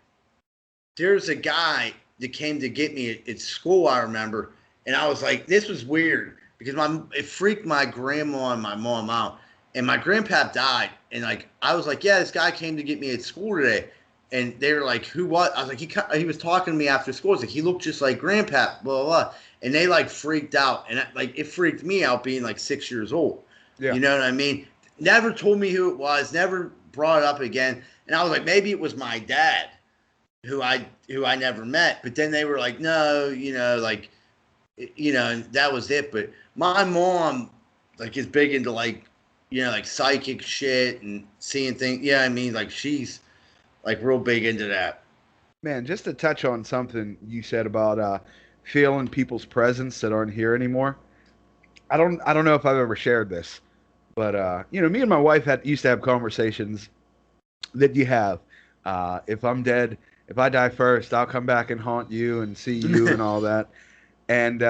there's a guy that came to get me at school, I remember, and I was like, this was weird because it freaked my grandma and my mom out. And my grandpa died, and like I was like, yeah, this guy came to get me at school today, and they were like, who? What? I was like, he was talking to me after school. I was like, he looked just like grandpa, blah blah blah. And they like freaked out, and like it freaked me out being like 6 years old. Yeah. You know what I mean? Never told me who it was. Never brought it up again. And I was like, maybe it was my dad, who I never met. But then they were like, no, you know, like, you know, and that was it. But my mom like is big into like, you know, like psychic shit and seeing things. Yeah, I mean, like she's like real big into that. Man, just to touch on something you said about feeling people's presence that aren't here anymore. I don't know if I've ever shared this, but you know, me and my wife used to have conversations that you have. If I'm dead, if I die first, I'll come back and haunt you and see you and all that. And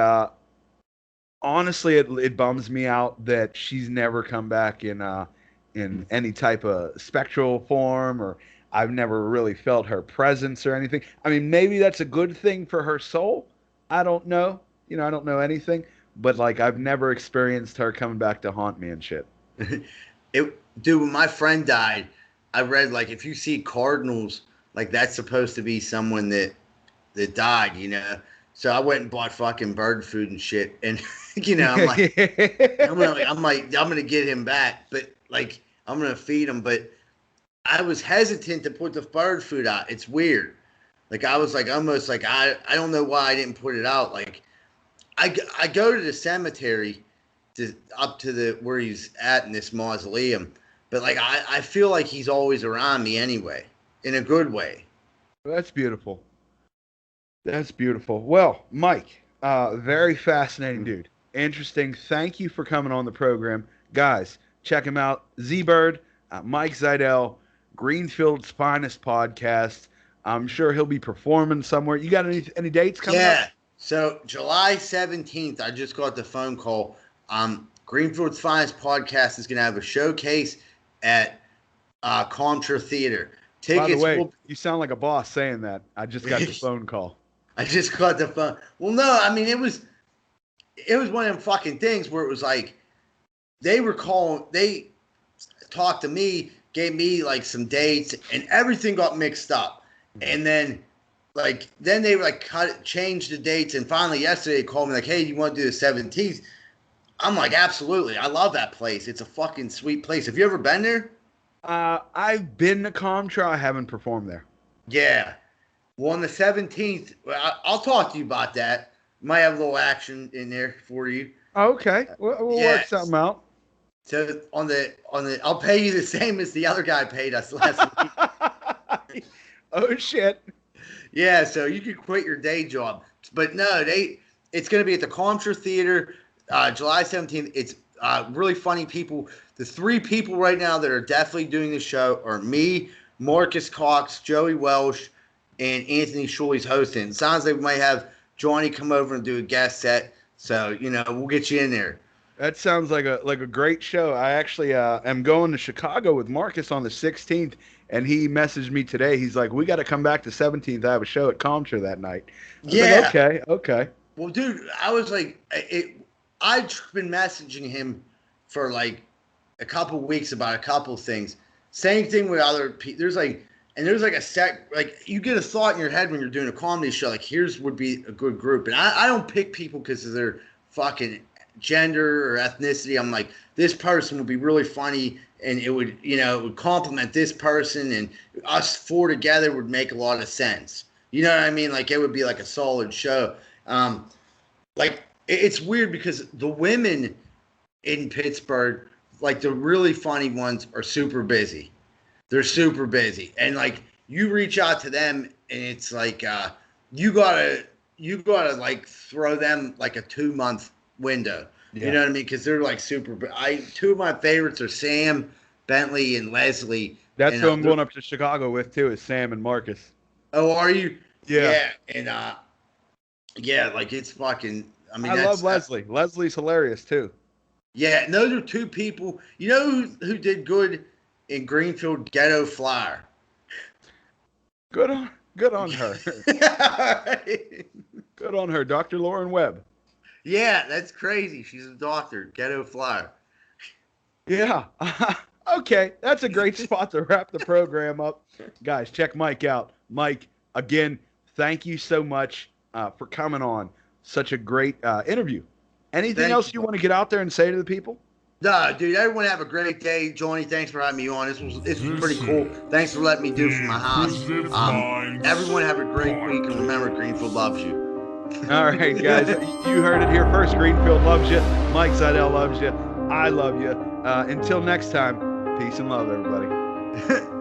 honestly, it bums me out that she's never come back in any type of spectral form, or I've never really felt her presence or anything. I mean, maybe that's a good thing for her soul. I don't know. You know, I don't know anything. But like, I've never experienced her coming back to haunt me and shit. Dude, when my friend died, I read like if you see cardinals, like that's supposed to be someone that died, you know. So I went and bought fucking bird food and shit, and you know, I'm like, I'm gonna get him back, but like I'm gonna feed him. But I was hesitant to put the bird food out. It's weird. Like I was like almost like I don't know why I didn't put it out. Like I go to the cemetery up to the where he's at in this mausoleum, but like I feel like he's always around me anyway, in a good way. That's beautiful. That's beautiful. Well, Mike, very fascinating dude. Interesting. Thank you for coming on the program. Guys, check him out. Z-Bird, Mike Zydel, Greenfield's Finest Podcast. I'm sure he'll be performing somewhere. You got any dates coming up? Yeah. So July 17th, I just got the phone call. Greenfield's Finest Podcast is going to have a showcase at Comtra Theater. Tickets. By the way, you sound like a boss saying that. I just got the phone call. I just got the phone. Well, no, I mean, it was one of them fucking things where it was like they talked to me, gave me like some dates, and everything got mixed up. And then they changed the dates, and finally yesterday they called me like, hey, you want to do the 17th? I'm like, absolutely. I love that place. It's a fucking sweet place. Have you ever been there? I've been to Comtra. I haven't performed there. Yeah. Well, on the 17th, I'll talk to you about that. Might have a little action in there for you. Okay. We'll work something out. So on the I'll pay you the same as the other guy paid us last week. Oh shit. Yeah, so you could quit your day job. But no, it's going to be at the Comtra Theater, July 17th. It's really funny people. The three people right now that are definitely doing the show are me, Marcus Cox, Joey Welsh, and Anthony Shuley's hosting. It sounds like we might have Johnny come over and do a guest set. So, we'll get you in there. That sounds like a great show. I actually am going to Chicago with Marcus on the 16th, and he messaged me today. He's like, we got to come back to 17th. I have a show at Comtra that night. Yeah. Like, okay. Well, dude, I was like, I've been messaging him for like a couple weeks about a couple things. Same thing with other people. There's a set, like you get a thought in your head when you're doing a comedy show, like here's would be a good group. And I don't pick people because of their fucking gender or ethnicity. I'm like, this person would be really funny and it would, it would compliment this person, and us four together would make a lot of sense. You know what I mean? Like it would be like a solid show. Like it's weird because the women in Pittsburgh, like the really funny ones, are super busy. They're super busy, and like you reach out to them, and it's like you gotta like throw them like a 2-month window. Yeah. You know what I mean? Because they're like super. Two of my favorites are Sam Bentley and Leslie. That's who I'm going up to Chicago with too. Is Sam and Marcus. Oh, are you? Yeah. And yeah, like it's fucking. I mean, I love Leslie. Leslie's hilarious too. Yeah, and those are two people. You know who did good in Greenfield? Ghetto Flyer. Good on her. Good on her, Dr. Lauren Webb. Yeah, that's crazy. She's a doctor. Ghetto Flyer. Yeah. Okay, that's a great spot to wrap the program up. Guys, check Mike out. Mike, again, thank you so much for coming on. Such a great interview. Anything else you want to get out there and say to the people? No, dude, everyone have a great day. Johnny, thanks for having me on. This was pretty cool. Thanks for letting me do from my house. Everyone have a great week, and remember, Greenfield loves you. All right, guys, you heard it here first. Greenfield loves you. Mike Zydel loves you. I love you. Until next time, peace and love, everybody.